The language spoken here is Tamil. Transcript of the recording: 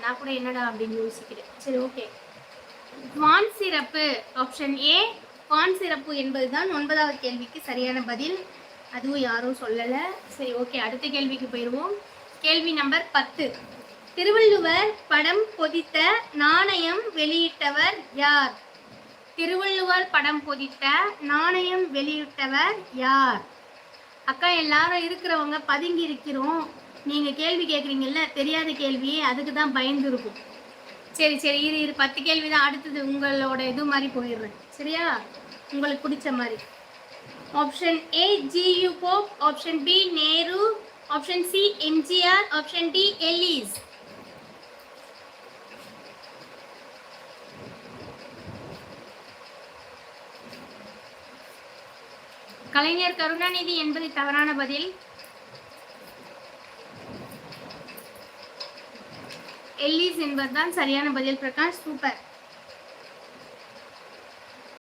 நான் கூட என்னடா அப்படின்னு யோசிக்கிறேன். சரி, ஓகே. வான் சிறப்பு ஆப்ஷன் ஏ வான் சிறப்பு என்பதுதான் 9வது கேள்விக்கு சரியான பதில். அதுவும் யாரும் சொல்லலை. சரி, ஓகே, அடுத்த கேள்விக்கு போயிடுவோம். கேள்வி நம்பர் 10. திருவள்ளுவர் படம் பொதித்த நாணயம் வெளியிட்டவர் யார்? திருவள்ளுவர் படம் பொதித்த நாணயம் வெளியிட்டவர் யார்? அக்கா எல்லாரும் இருக்கிறவங்க பதுங்கி இருக்கிறோம். நீங்கள் கேள்வி கேட்குறீங்கல்ல, தெரியாத கேள்வி, அதுக்கு தான் பயந்து இருக்கும். சரி சரி, இரு 10 கேள்வி தான். அடுத்தது உங்களோட இது மாதிரி போயிடுறேன், சரியா? உங்களுக்கு பிடிச்ச மாதிரி. Option A G U Pope, option B Nehru, option C MGR, option D Ellis. Kalaignar Karunanidhi என்பது தவறான பதில். எல்லிஸ் என்பதுதான் சரியான பதில். பிரகாஷ், சூப்பர்.